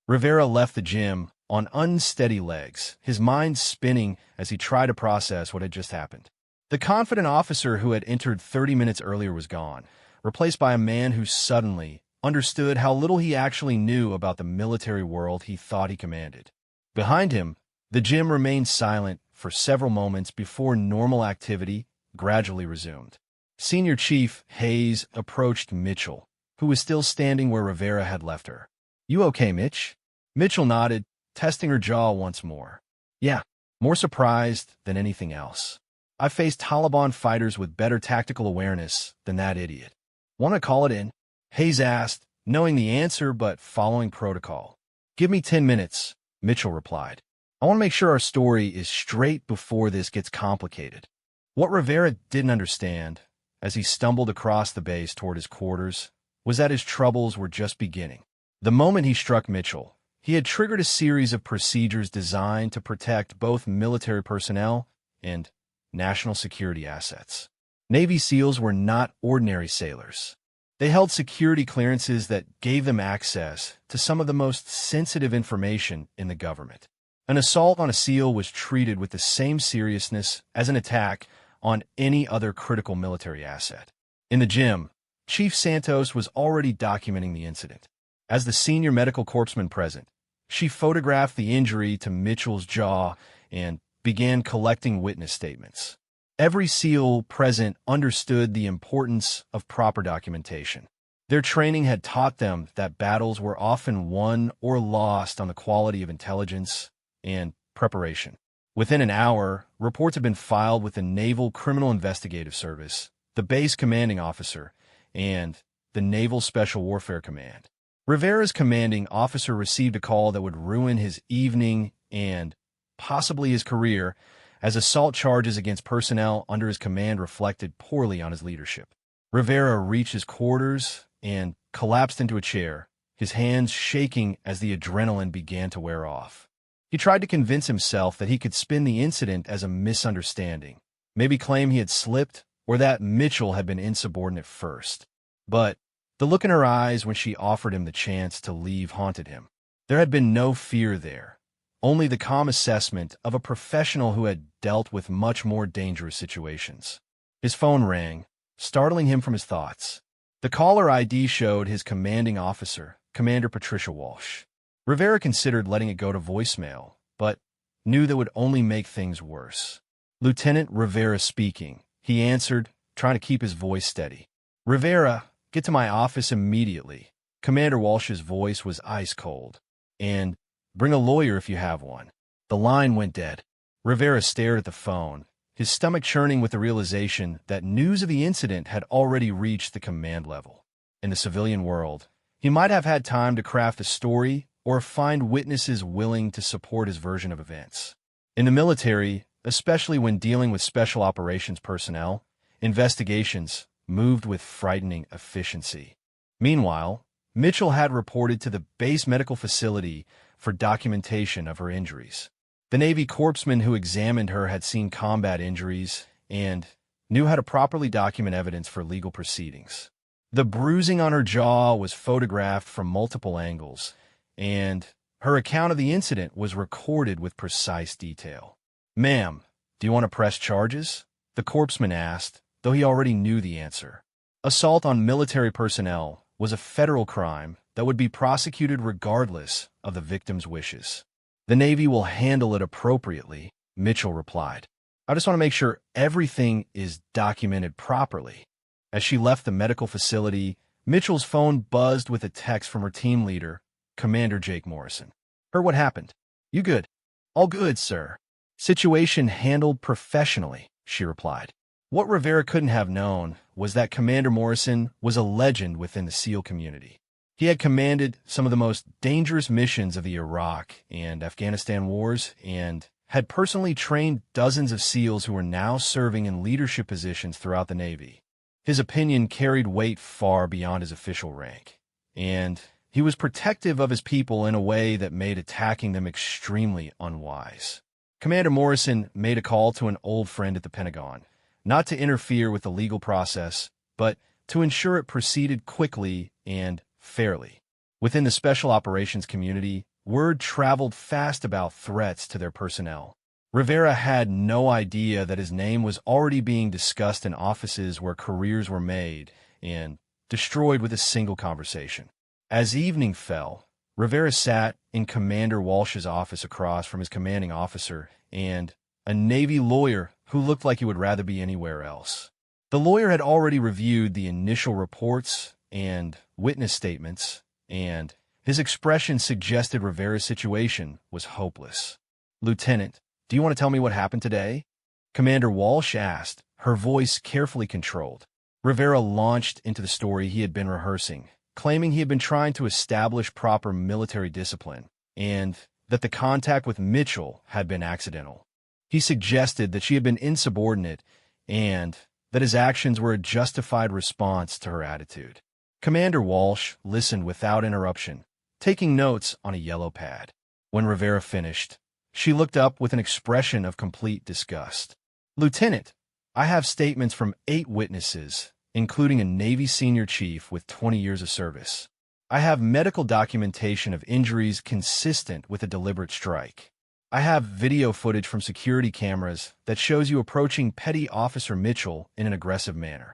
Rivera left the gym on unsteady legs, his mind spinning as he tried to process what had just happened. The confident officer who had entered 30 minutes earlier was gone, replaced by a man who suddenly understood how little he actually knew about the military world he thought he commanded. Behind him, the gym remained silent for several moments before normal activity gradually resumed. Senior Chief Hayes approached Mitchell, who was still standing where Rivera had left her. "You okay, Mitch?" Mitchell nodded, testing her jaw once more. "Yeah, more surprised than anything else. I faced Taliban fighters with better tactical awareness than that idiot." "Want to call it in?" Hayes asked, knowing the answer but following protocol. "Give me 10 minutes," Mitchell replied. "I want to make sure our story is straight before this gets complicated." What Rivera didn't understand, as he stumbled across the base toward his quarters, was that his troubles were just beginning. The moment he struck Mitchell, he had triggered a series of procedures designed to protect both military personnel and national security assets. Navy SEALs were not ordinary sailors. They held security clearances that gave them access to some of the most sensitive information in the government. An assault on a SEAL was treated with the same seriousness as an attack on any other critical military asset. In the gym, Chief Santos was already documenting the incident. As the senior medical corpsman present, she photographed the injury to Mitchell's jaw and began collecting witness statements. Every SEAL present understood the importance of proper documentation. Their training had taught them that battles were often won or lost on the quality of intelligence and preparation. Within an hour, reports had been filed with the Naval Criminal Investigative Service, the base commanding officer, and the Naval Special Warfare Command. Rivera's commanding officer received a call that would ruin his evening and possibly his career, as assault charges against personnel under his command reflected poorly on his leadership. Rivera reached his quarters and collapsed into a chair, his hands shaking as the adrenaline began to wear off. He tried to convince himself that he could spin the incident as a misunderstanding, maybe claim he had slipped or that Mitchell had been insubordinate first. But the look in her eyes when she offered him the chance to leave haunted him. There had been no fear there, only the calm assessment of a professional who had dealt with much more dangerous situations. His phone rang, startling him from his thoughts. The caller ID showed his commanding officer, Commander Patricia Walsh. Rivera considered letting it go to voicemail, but knew that would only make things worse. "Lieutenant Rivera speaking," he answered, trying to keep his voice steady. "Rivera, get to my office immediately." Commander Walsh's voice was ice cold. "And bring a lawyer if you have one." The line went dead. Rivera stared at the phone, his stomach churning with the realization that news of the incident had already reached the command level. In the civilian world, he might have had time to craft a story or find witnesses willing to support his version of events. In the military, especially when dealing with special operations personnel, investigations moved with frightening efficiency. Meanwhile, Mitchell had reported to the base medical facility for documentation of her injuries. The Navy corpsman who examined her had seen combat injuries and knew how to properly document evidence for legal proceedings. The bruising on her jaw was photographed from multiple angles, and her account of the incident was recorded with precise detail. "Ma'am, do you want to press charges?" the corpsman asked, though he already knew the answer. Assault on military personnel was a federal crime that would be prosecuted regardless of the victim's wishes. "The Navy will handle it appropriately," Mitchell replied. "I just want to make sure everything is documented properly." As she left the medical facility, Mitchell's phone buzzed with a text from her team leader, Commander Jake Morrison. "Heard what happened? You good?" "All good, sir. Situation handled professionally," she replied. What Rivera couldn't have known was that Commander Morrison was a legend within the SEAL community. He had commanded some of the most dangerous missions of the Iraq and Afghanistan wars and had personally trained dozens of SEALs who were now serving in leadership positions throughout the Navy. His opinion carried weight far beyond his official rank, and he was protective of his people in a way that made attacking them extremely unwise. Commander Morrison made a call to an old friend at the Pentagon, not to interfere with the legal process, but to ensure it proceeded quickly and fairly. Within the special operations community, word traveled fast about threats to their personnel. Rivera had no idea that his name was already being discussed in offices where careers were made and destroyed with a single conversation. As evening fell, Rivera sat in Commander Walsh's office across from his commanding officer and a Navy lawyer who looked like he would rather be anywhere else. The lawyer had already reviewed the initial reports and witness statements, and his expression suggested Rivera's situation was hopeless. "Lieutenant, do you want to tell me what happened today?" Commander Walsh asked, her voice carefully controlled. Rivera launched into the story he had been rehearsing, claiming he had been trying to establish proper military discipline and that the contact with Mitchell had been accidental. He suggested that she had been insubordinate and that his actions were a justified response to her attitude. Commander Walsh listened without interruption, taking notes on a yellow pad. When Rivera finished, she looked up with an expression of complete disgust. "Lieutenant, I have statements from 8 witnesses, including a Navy senior chief with 20 years of service. I have medical documentation of injuries consistent with a deliberate strike. I have video footage from security cameras that shows you approaching Petty Officer Mitchell in an aggressive manner."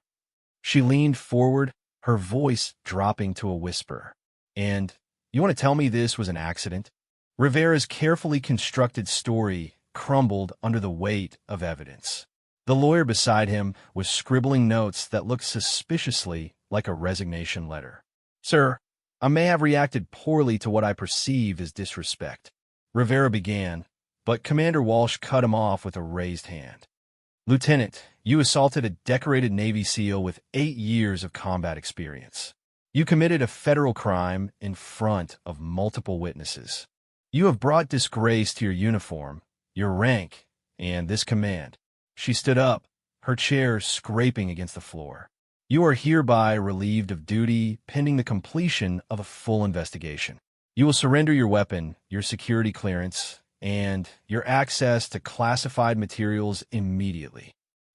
She leaned forward, her voice dropping to a whisper. "And you want to tell me this was an accident?" Rivera's carefully constructed story crumbled under the weight of evidence. The lawyer beside him was scribbling notes that looked suspiciously like a resignation letter. "Sir, I may have reacted poorly to what I perceive as disrespect," Rivera began, but Commander Walsh cut him off with a raised hand. "Lieutenant, you assaulted a decorated Navy SEAL with 8 years of combat experience. You committed a federal crime in front of multiple witnesses. You have brought disgrace to your uniform, your rank, and this command." She stood up, her chair scraping against the floor. "You are hereby relieved of duty pending the completion of a full investigation. You will surrender your weapon, your security clearance, and your access to classified materials immediately."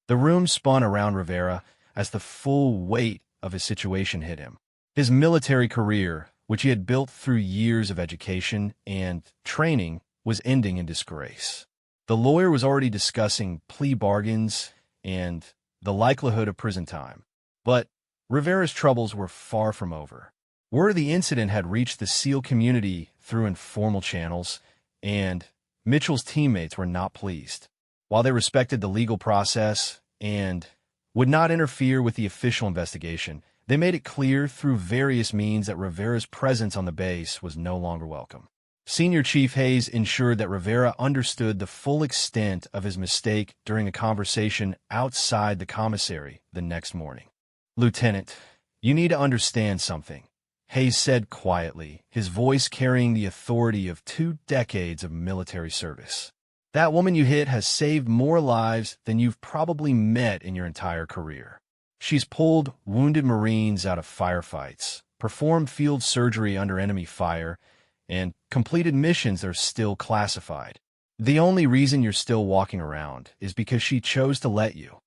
The room spun around Rivera as the full weight of his situation hit him. His military career, which he had built through years of education and training, was ending in disgrace. The lawyer was already discussing plea bargains and the likelihood of prison time. But Rivera's troubles were far from over. Word of the incident had reached the SEAL community through informal channels, and Mitchell's teammates were not pleased. While they respected the legal process and would not interfere with the official investigation, they made it clear through various means that Rivera's presence on the base was no longer welcome. Senior Chief Hayes ensured that Rivera understood the full extent of his mistake during a conversation outside the commissary the next morning. "Lieutenant, you need to understand something," Hayes said quietly, his voice carrying the authority of 2 decades of military service. "That woman you hit has saved more lives than you've probably met in your entire career. She's pulled wounded Marines out of firefights, performed field surgery under enemy fire, and completed missions that are still classified. The only reason you're still walking around is because she chose to let you."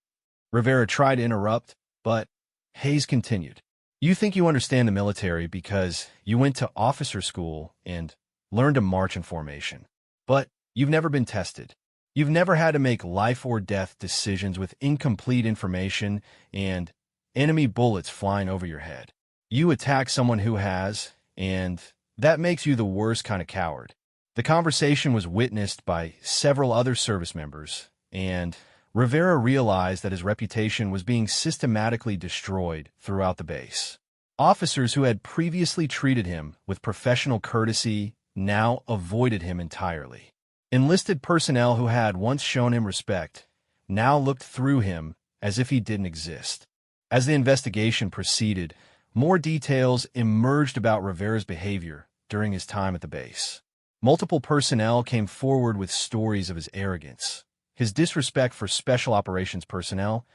Rivera tried to interrupt, but Hayes continued. "You think you understand the military because you went to officer school and learned to march in formation. But you've never been tested. You've never had to make life or death decisions with incomplete information and enemy bullets flying over your head. You attack someone who has, and that makes you the worst kind of coward." The conversation was witnessed by several other service members, and Rivera realized that his reputation was being systematically destroyed throughout the base. Officers who had previously treated him with professional courtesy now avoided him entirely. Enlisted personnel who had once shown him respect now looked through him as if he didn't exist. As the investigation proceeded, more details emerged about Rivera's behavior during his time at the base. Multiple personnel came forward with stories of his arrogance, his disrespect for special operations personnel,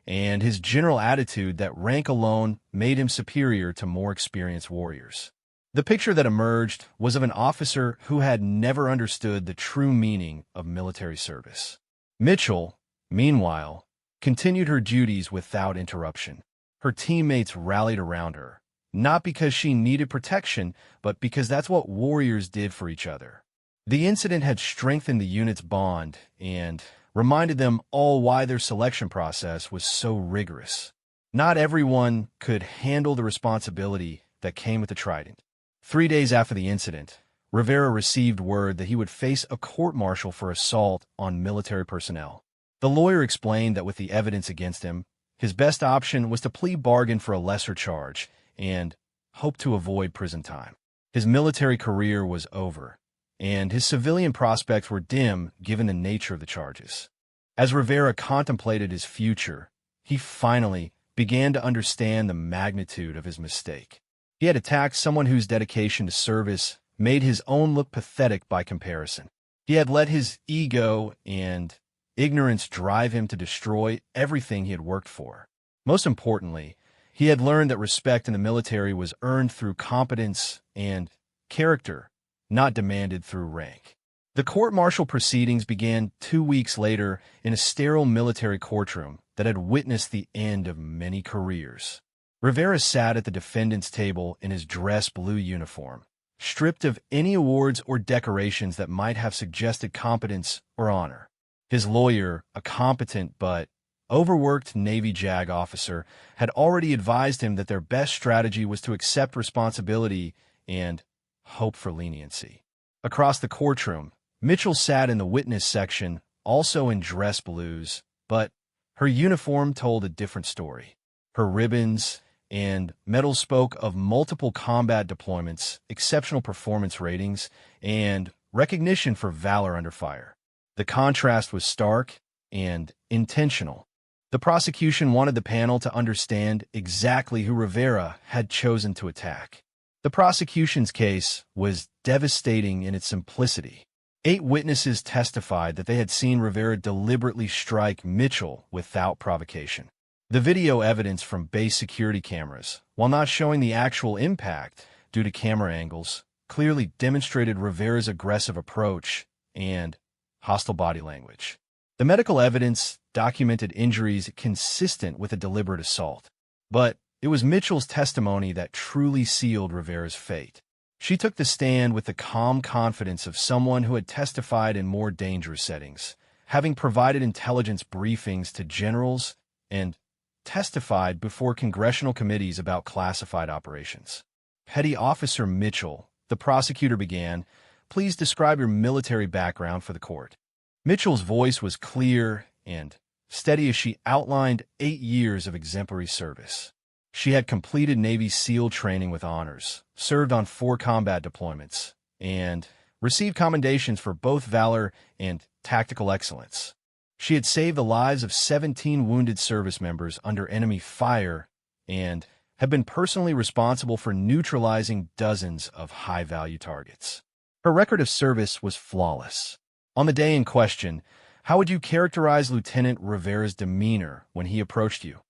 and his general attitude that rank alone made him superior to more experienced warriors. The picture that emerged was of an officer who had never understood the true meaning of military service. Mitchell, meanwhile, continued her duties without interruption. Her teammates rallied around her, not because she needed protection, but because that's what warriors did for each other. The incident had strengthened the unit's bond and reminded them all why their selection process was so rigorous. Not everyone could handle the responsibility that came with the trident. 3 days after the incident, Rivera received word that he would face a court-martial for assault on military personnel. The lawyer explained that with the evidence against him, his best option was to plea bargain for a lesser charge and hope to avoid prison time. His military career was over, and his civilian prospects were dim given the nature of the charges. As Rivera contemplated his future, he finally began to understand the magnitude of his mistake. He had attacked someone whose dedication to service made his own look pathetic by comparison. He had let his ego and ignorance drive him to destroy everything he had worked for. Most importantly, he had learned that respect in the military was earned through competence and character, not demanded through rank. The court-martial proceedings began 2 weeks later in a sterile military courtroom that had witnessed the end of many careers. Rivera sat at the defendant's table in his dress blue uniform, stripped of any awards or decorations that might have suggested competence or honor. His lawyer, a competent but overworked Navy JAG officer, had already advised him that their best strategy was to accept responsibility and hope for leniency. Across the courtroom, Mitchell sat in the witness section, also in dress blues, but her uniform told a different story. Her ribbons and medals spoke of multiple combat deployments, exceptional performance ratings, and recognition for valor under fire. The contrast was stark and intentional. The prosecution wanted the panel to understand exactly who Rivera had chosen to attack. The prosecution's case was devastating in its simplicity. 8 witnesses testified that they had seen Rivera deliberately strike Mitchell without provocation. The video evidence from base security cameras, while not showing the actual impact due to camera angles, clearly demonstrated Rivera's aggressive approach and hostile body language. The medical evidence documented injuries consistent with a deliberate assault, but it was Mitchell's testimony that truly sealed Rivera's fate. She took the stand with the calm confidence of someone who had testified in more dangerous settings, having provided intelligence briefings to generals and testified before congressional committees about classified operations. Petty Officer Mitchell, the prosecutor began, please describe your military background for the court. Mitchell's voice was clear and steady as she outlined 8 years of exemplary service. She had completed Navy SEAL training with honors, served on 4 combat deployments, and received commendations for both valor and tactical excellence. She had saved the lives of 17 wounded service members under enemy fire and had been personally responsible for neutralizing dozens of high-value targets. Her record of service was flawless. On the day in question, how would you characterize Lieutenant Rivera's demeanor when he approached you?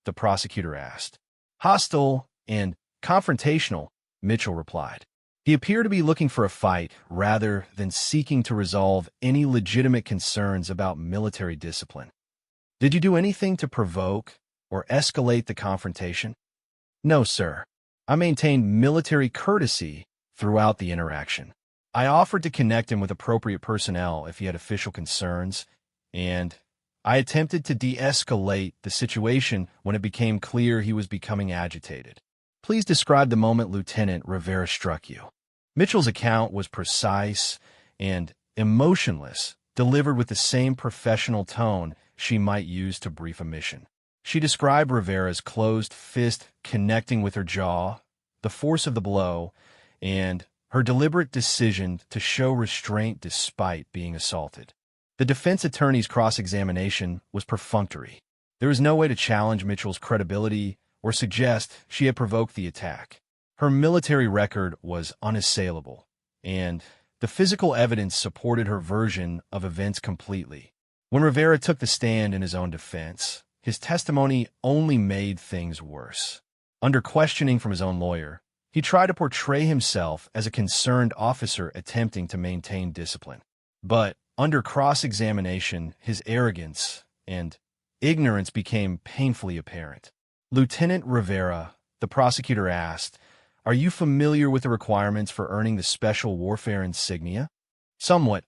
The prosecutor asked. Hostile and confrontational, Mitchell replied. He appeared to be looking for a fight rather than seeking to resolve any legitimate concerns about military discipline. Did you do anything to provoke or escalate the confrontation? No, sir. I maintained military courtesy throughout the interaction. I offered to connect him with appropriate personnel if he had official concerns, and I attempted to de-escalate the situation when it became clear he was becoming agitated. Please describe the moment Lieutenant Rivera struck you. Mitchell's account was precise and emotionless, delivered with the same professional tone she might use to brief a mission. She described Rivera's closed fist connecting with her jaw, the force of the blow, and her deliberate decision to show restraint despite being assaulted. The defense attorney's cross-examination was perfunctory. There was no way to challenge Mitchell's credibility or suggest she had provoked the attack. Her military record was unassailable, and the physical evidence supported her version of events completely. When Rivera took the stand in his own defense, his testimony only made things worse. Under questioning from his own lawyer, he tried to portray himself as a concerned officer attempting to maintain discipline. But under cross-examination, his arrogance and ignorance became painfully apparent. Lieutenant Rivera, The prosecutor asked, "Are you familiar with the requirements for earning the Special Warfare Insignia?" "Somewhat,"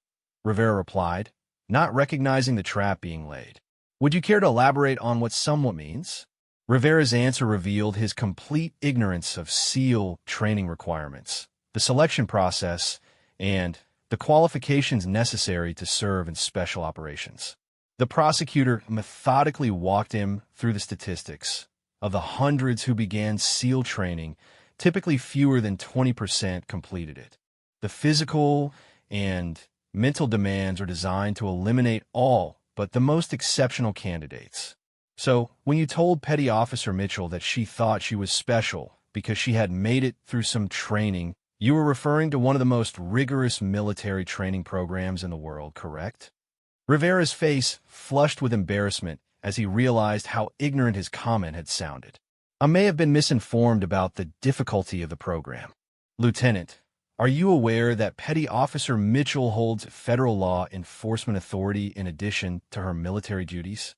Rivera replied, not recognizing the trap being laid. "Would you care to elaborate on what somewhat means?" Rivera's answer revealed his complete ignorance of SEAL training requirements, the selection process, and the qualifications necessary to serve in special operations. The prosecutor methodically walked him through the statistics. Of the hundreds who began SEAL training, typically fewer than 20% completed it. The physical and mental demands are designed to eliminate all but the most exceptional candidates. So, when you told Petty Officer Mitchell that she thought she was special because she had made it through some training, you were referring to one of the most rigorous military training programs in the world, correct? Rivera's face flushed with embarrassment as he realized how ignorant his comment had sounded. "I may have been misinformed about the difficulty of the program. Lieutenant, are you aware that Petty Officer Mitchell holds federal law enforcement authority in addition to her military duties?"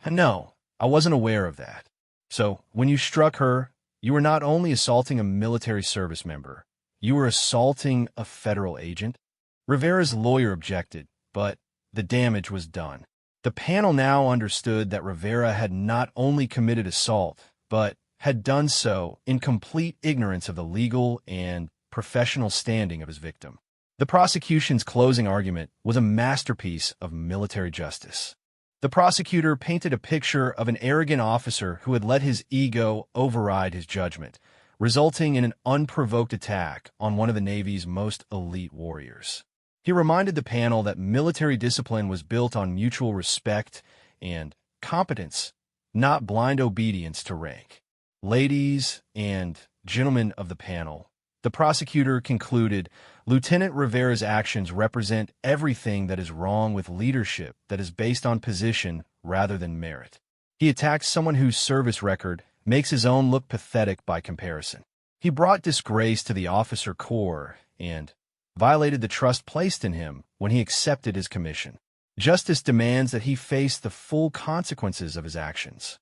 No, I wasn't aware of that. So, when you struck her, you were not only assaulting a military service member, you were assaulting a federal agent?" Rivera's lawyer objected, but the damage was done. The panel now understood that Rivera had not only committed assault, but had done so in complete ignorance of the legal and professional standing of his victim. The prosecution's closing argument was a masterpiece of military justice. The prosecutor painted a picture of an arrogant officer who had let his ego override his judgment, resulting in an unprovoked attack on one of the Navy's most elite warriors. He reminded the panel that military discipline was built on mutual respect and competence, not blind obedience to rank. "Ladies and gentlemen of the panel," the prosecutor concluded, "Lieutenant Rivera's actions represent everything that is wrong with leadership that is based on position rather than merit. He attacked someone whose service record makes his own look pathetic by comparison. He brought disgrace to the officer corps and violated the trust placed in him when he accepted his commission. Justice demands that he face the full consequences of his actions."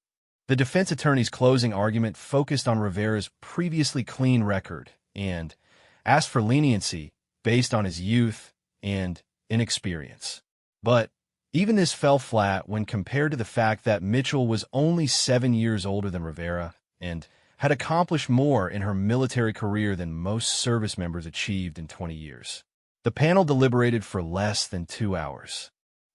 The defense attorney's closing argument focused on Rivera's previously clean record and asked for leniency based on his youth and inexperience. But even this fell flat when compared to the fact that Mitchell was only 7 years older than Rivera and had accomplished more in her military career than most service members achieved in 20 years. The panel deliberated for less than 2 hours.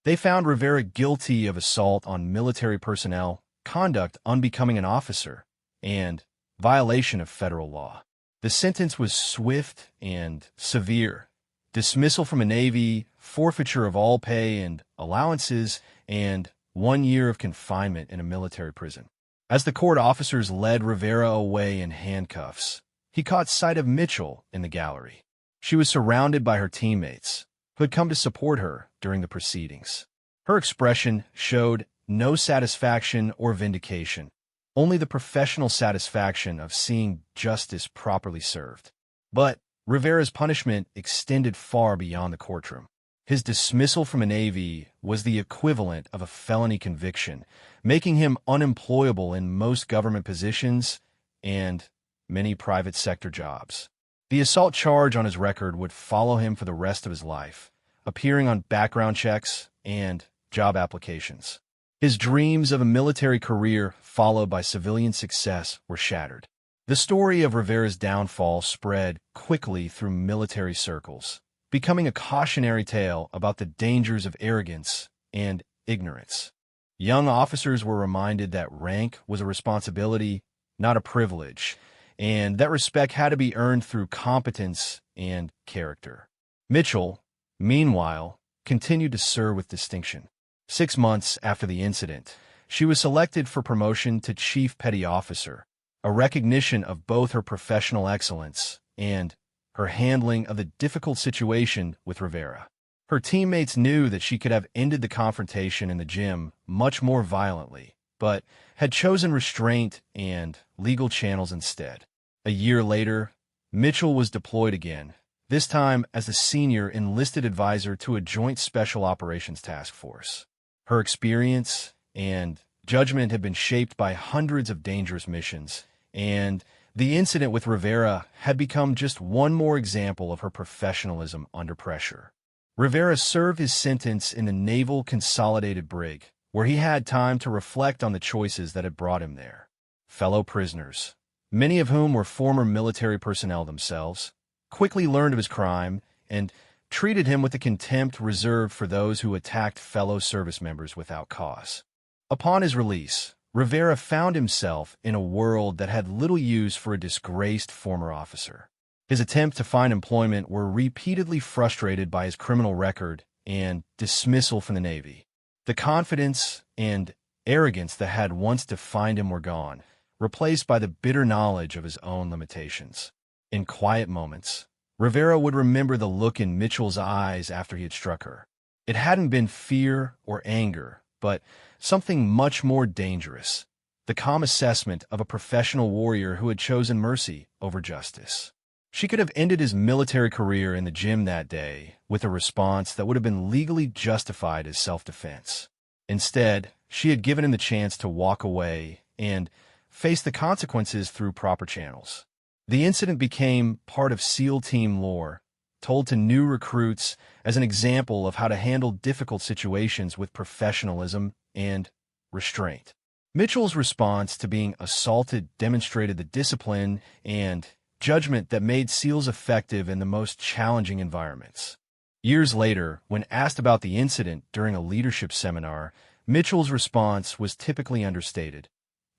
They found Rivera guilty of assault on military personnel, conduct unbecoming an officer, and violation of federal law. The sentence was swift and severe: dismissal from a Navy, forfeiture of all pay and allowances, and 1 year of confinement in a military prison. As the court officers led Rivera away in handcuffs, he caught sight of Mitchell in the gallery. She was surrounded by her teammates, who had come to support her during the proceedings. Her expression showed no satisfaction or vindication, only the professional satisfaction of seeing justice properly served. But Rivera's punishment extended far beyond the courtroom. His dismissal from a Navy was the equivalent of a felony conviction, making him unemployable in most government positions and many private sector jobs. The assault charge on his record would follow him for the rest of his life, appearing on background checks and job applications. His dreams of a military career followed by civilian success were shattered. The story of Rivera's downfall spread quickly through military circles, becoming a cautionary tale about the dangers of arrogance and ignorance. Young officers were reminded that rank was a responsibility, not a privilege, and that respect had to be earned through competence and character. Mitchell, meanwhile, continued to serve with distinction. 6 months after the incident, she was selected for promotion to Chief Petty Officer, a recognition of both her professional excellence and her handling of the difficult situation with Rivera. Her teammates knew that she could have ended the confrontation in the gym much more violently, but had chosen restraint and legal channels instead. A year later, Mitchell was deployed again, this time as the senior enlisted advisor to a Joint Special Operations Task Force. Her experience and judgment had been shaped by hundreds of dangerous missions, and the incident with Rivera had become just one more example of her professionalism under pressure. Rivera served his sentence in the Naval Consolidated Brig, where he had time to reflect on the choices that had brought him there. Fellow prisoners, many of whom were former military personnel themselves, quickly learned of his crime and treated him with the contempt reserved for those who attacked fellow service members without cause. Upon his release, Rivera found himself in a world that had little use for a disgraced former officer. His attempts to find employment were repeatedly frustrated by his criminal record and dismissal from the Navy. The confidence and arrogance that had once defined him were gone, replaced by the bitter knowledge of his own limitations. In quiet moments, Rivera would remember the look in Mitchell's eyes after he had struck her. It hadn't been fear or anger, but something much more dangerous, the calm assessment of a professional warrior who had chosen mercy over justice. She could have ended his military career in the gym that day with a response that would have been legally justified as self-defense. Instead, she had given him the chance to walk away and face the consequences through proper channels. The incident became part of SEAL team lore, told to new recruits as an example of how to handle difficult situations with professionalism and restraint. Mitchell's response to being assaulted demonstrated the discipline and judgment that made SEALs effective in the most challenging environments. Years later, when asked about the incident during a leadership seminar, Mitchell's response was typically understated.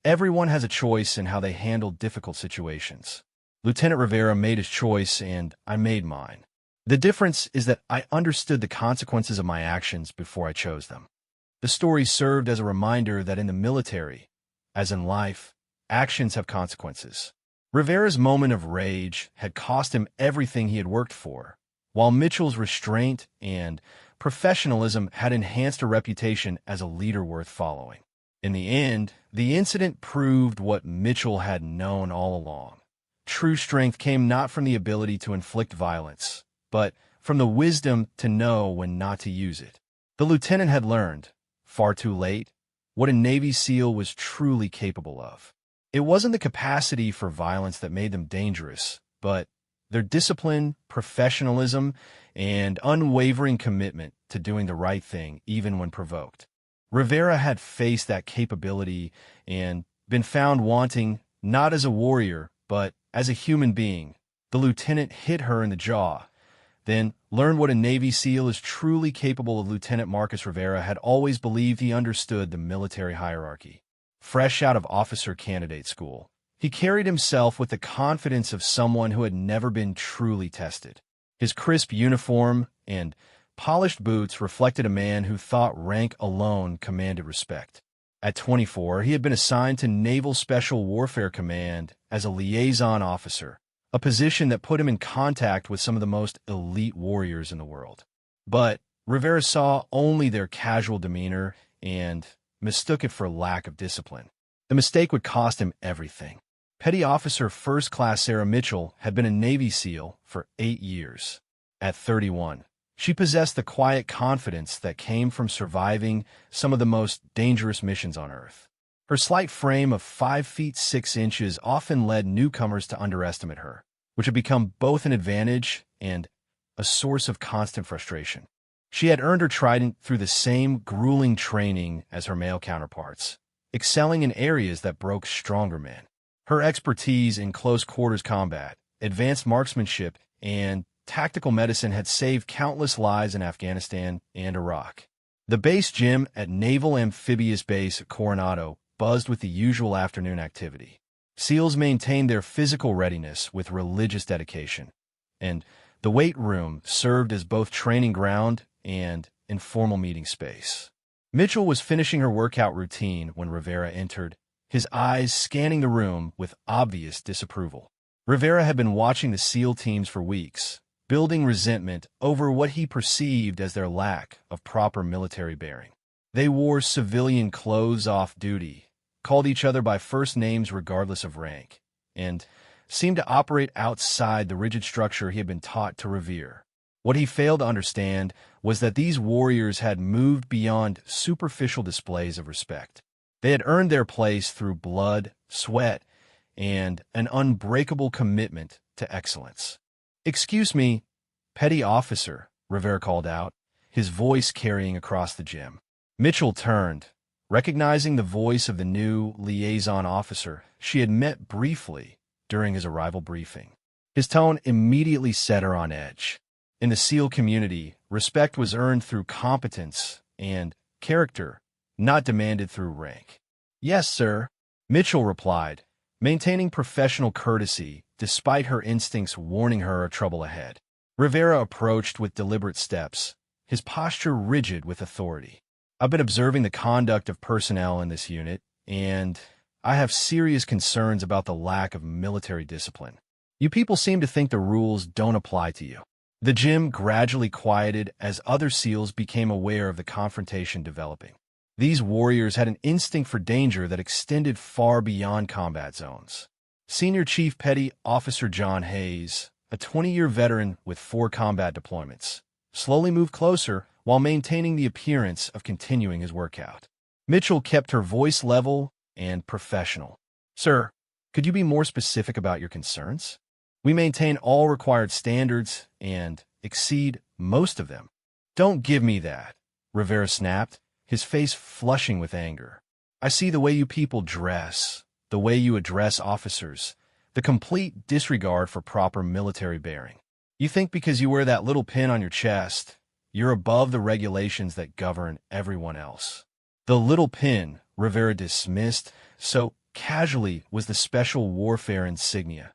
Everyone has a choice in how they handle difficult situations. Lieutenant Rivera made his choice, and I made mine. The difference is that I understood the consequences of my actions before I chose them. The story served as a reminder that in the military, as in life, actions have consequences. Rivera's moment of rage had cost him everything he had worked for, while Mitchell's restraint and professionalism had enhanced a reputation as a leader worth following. In the end, the incident proved what Mitchell had known all along. True strength came not from the ability to inflict violence, but from the wisdom to know when not to use it. The lieutenant had learned, far too late, what a Navy SEAL was truly capable of. It wasn't the capacity for violence that made them dangerous, but their discipline, professionalism, and unwavering commitment to doing the right thing even when provoked. Rivera had faced that capability and been found wanting not as a warrior, but as a human being. The lieutenant hit her in the jaw, then learned what a Navy SEAL is truly capable of. Lieutenant Marcus Rivera had always believed he understood the military hierarchy. Fresh out of officer candidate school, he carried himself with the confidence of someone who had never been truly tested. His crisp uniform and polished boots reflected a man who thought rank alone commanded respect. At 24, he had been assigned to Naval Special Warfare Command as a liaison officer, a position that put him in contact with some of the most elite warriors in the world. But Rivera saw only their casual demeanor and mistook it for lack of discipline. The mistake would cost him everything. Petty Officer First Class Sarah Mitchell had been a Navy SEAL for 8 years. At 31, she possessed the quiet confidence that came from surviving some of the most dangerous missions on Earth. Her slight frame of 5 feet 6 inches often led newcomers to underestimate her, which had become both an advantage and a source of constant frustration. She had earned her trident through the same grueling training as her male counterparts, excelling in areas that broke stronger men. Her expertise in close-quarters combat, advanced marksmanship, and tactical medicine had saved countless lives in Afghanistan and Iraq. The base gym at Naval Amphibious Base at Coronado buzzed with the usual afternoon activity. SEALs maintained their physical readiness with religious dedication, and the weight room served as both training ground and informal meeting space. Mitchell was finishing her workout routine when Rivera entered, his eyes scanning the room with obvious disapproval. Rivera had been watching the SEAL teams for weeks, building resentment over what he perceived as their lack of proper military bearing. They wore civilian clothes off duty, called each other by first names regardless of rank, and seemed to operate outside the rigid structure he had been taught to revere. What he failed to understand was that these warriors had moved beyond superficial displays of respect. They had earned their place through blood, sweat, and an unbreakable commitment to excellence. "Excuse me, petty officer," Rivera called out, his voice carrying across the gym. Mitchell turned, recognizing the voice of the new liaison officer she had met briefly during his arrival briefing. His tone immediately set her on edge. In the SEAL community, respect was earned through competence and character, not demanded through rank. "Yes, sir," Mitchell replied, maintaining professional courtesy despite her instincts warning her of trouble ahead. Rivera approached with deliberate steps, his posture rigid with authority. "I've been observing the conduct of personnel in this unit, and I have serious concerns about the lack of military discipline. You people seem to think the rules don't apply to you." The gym gradually quieted as other SEALs became aware of the confrontation developing. These warriors had an instinct for danger that extended far beyond combat zones. Senior Chief Petty Officer John Hayes, a 20-year veteran with 4 combat deployments, slowly moved closer while maintaining the appearance of continuing his workout. Mitchell kept her voice level and professional. "Sir, could you be more specific about your concerns? We maintain all required standards and exceed most of them." "Don't give me that," Rivera snapped, his face flushing with anger. "I see the way you people dress, the way you address officers, the complete disregard for proper military bearing. You think because you wear that little pin on your chest, you're above the regulations that govern everyone else." The little pin, Rivera dismissed so casually, was the special warfare insignia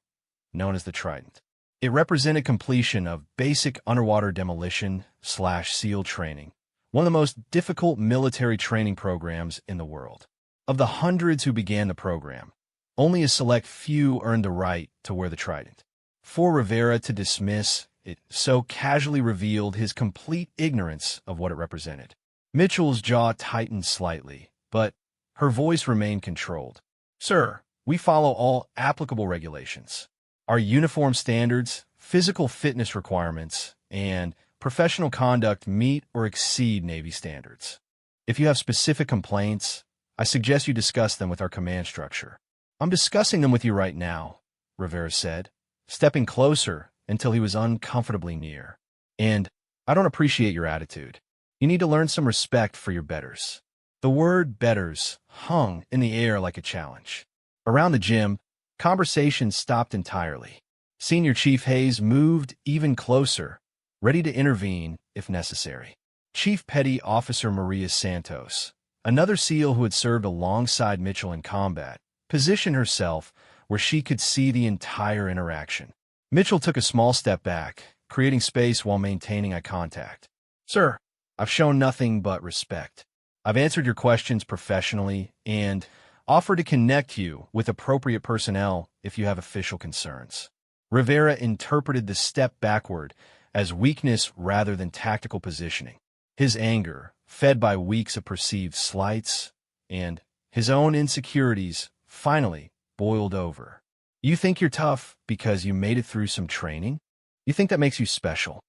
known as the Trident. It represented completion of basic underwater demolition/SEAL training, one of the most difficult military training programs in the world. Of the hundreds who began the program, only a select few earned the right to wear the Trident. For Rivera to dismiss it so casually revealed his complete ignorance of what it represented. Mitchell's jaw tightened slightly, but her voice remained controlled. "Sir, we follow all applicable regulations. Our uniform standards, physical fitness requirements, and professional conduct meet or exceed Navy standards. If you have specific complaints, I suggest you discuss them with our command structure." "I'm discussing them with you right now," Rivera said, stepping closer until he was uncomfortably near. "And I don't appreciate your attitude. You need to learn some respect for your betters." The word betters hung in the air like a challenge. Around the gym, conversation stopped entirely. Senior Chief Hayes moved even closer, ready to intervene if necessary. Chief Petty Officer Maria Santos, another SEAL who had served alongside Mitchell in combat, positioned herself where she could see the entire interaction. Mitchell took a small step back, creating space while maintaining eye contact. "Sir, I've shown nothing but respect. I've answered your questions professionally and offer to connect you with appropriate personnel if you have official concerns." Rivera interpreted the step backward as weakness rather than tactical positioning. His anger, fed by weeks of perceived slights, and his own insecurities, finally boiled over. "You think you're tough because you made it through some training? You think that makes you special?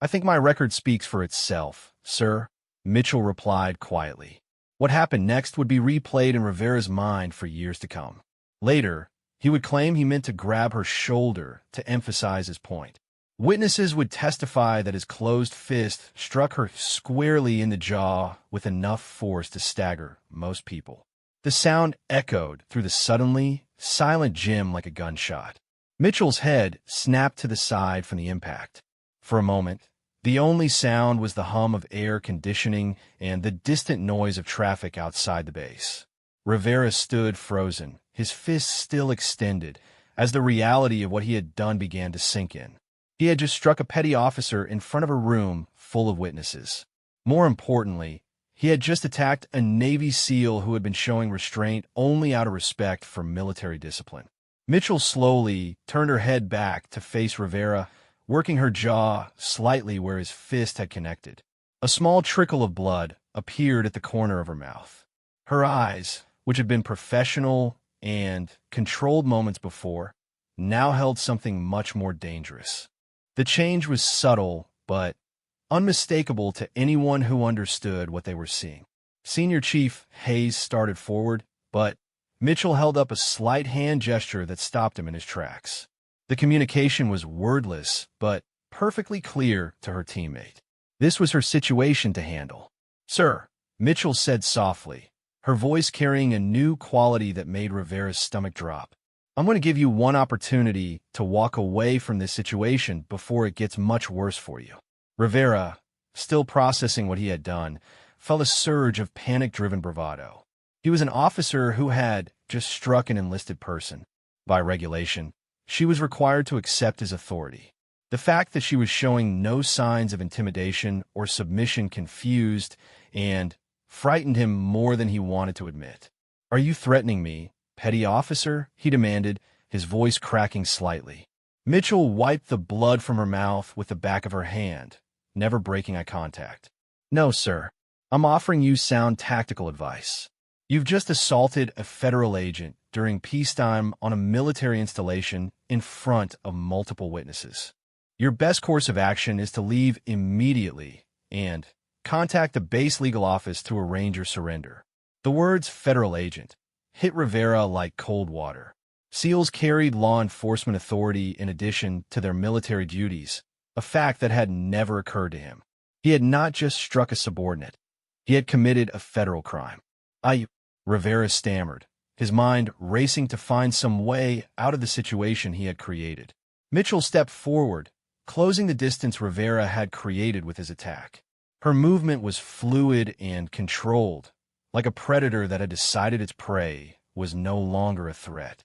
I think my record speaks for itself, sir," Mitchell replied quietly. What happened next would be replayed in Rivera's mind for years to come. Later, he would claim he meant to grab her shoulder to emphasize his point. Witnesses would testify that his closed fist struck her squarely in the jaw with enough force to stagger most people. The sound echoed through the suddenly silent gym like a gunshot. Mitchell's head snapped to the side from the impact. For a moment, the only sound was the hum of air conditioning and the distant noise of traffic outside the base. Rivera stood frozen, his fists still extended, as the reality of what he had done began to sink in. He had just struck a petty officer in front of a room full of witnesses. More importantly, he had just attacked a Navy SEAL who had been showing restraint only out of respect for military discipline. Mitchell slowly turned her head back to face Rivera, working her jaw slightly where his fist had connected. A small trickle of blood appeared at the corner of her mouth. Her eyes, which had been professional and controlled moments before, now held something much more dangerous. The change was subtle, but unmistakable to anyone who understood what they were seeing. Senior Chief Hayes started forward, but Mitchell held up a slight hand gesture that stopped him in his tracks. The communication was wordless, but perfectly clear to her teammate. This was her situation to handle. "Sir," Mitchell said softly, her voice carrying a new quality that made Rivera's stomach drop. "I'm going to give you one opportunity to walk away from this situation before it gets much worse for you." Rivera, still processing what he had done, felt a surge of panic-driven bravado. He was an officer who had just struck an enlisted person. By regulation, she was required to accept his authority. The fact that she was showing no signs of intimidation or submission confused and frightened him more than he wanted to admit. "Are you threatening me, petty officer?" he demanded, his voice cracking slightly. Mitchell wiped the blood from her mouth with the back of her hand, never breaking eye contact. "No, sir. I'm offering you sound tactical advice. You've just assaulted a federal agent during peacetime on a military installation in front of multiple witnesses. Your best course of action is to leave immediately and contact the base legal office to arrange your surrender." The words "federal agent" hit Rivera like cold water. SEALs carried law enforcement authority in addition to their military duties, a fact that had never occurred to him. He had not just struck a subordinate. He had committed a federal crime. Rivera stammered, his mind racing to find some way out of the situation he had created. Mitchell stepped forward, closing the distance Rivera had created with his attack. Her movement was fluid and controlled, like a predator that had decided its prey was no longer a threat.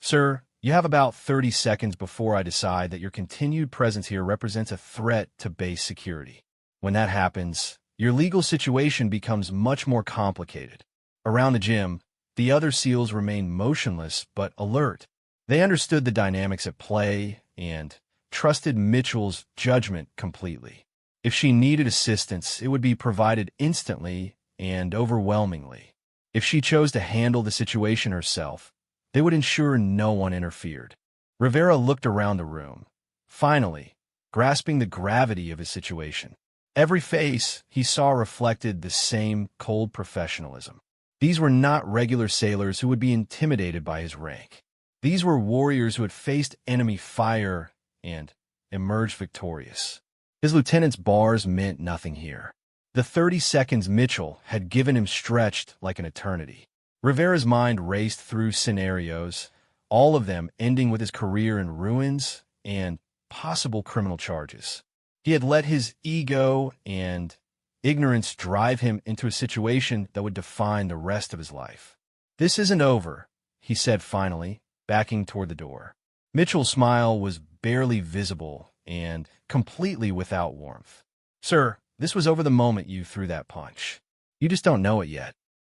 "Sir, you have about 30 seconds before I decide that your continued presence here represents a threat to base security. When that happens, your legal situation becomes much more complicated." Around the gym, the other SEALs remained motionless but alert. They understood the dynamics at play and trusted Mitchell's judgment completely. If she needed assistance, it would be provided instantly and overwhelmingly. If she chose to handle the situation herself, they would ensure no one interfered. Rivera looked around the room, finally, grasping the gravity of his situation. Every face he saw reflected the same cold professionalism. These were not regular sailors who would be intimidated by his rank. These were warriors who had faced enemy fire and emerged victorious. His lieutenant's bars meant nothing here. The 30 seconds Mitchell had given him stretched like an eternity. Rivera's mind raced through scenarios, all of them ending with his career in ruins and possible criminal charges. He had let his ego and ignorance drive him into a situation that would define the rest of his life. "This isn't over," he said finally, backing toward the door. Mitchell's smile was barely visible and completely without warmth. "Sir, this was over the moment you threw that punch. You just don't know it yet."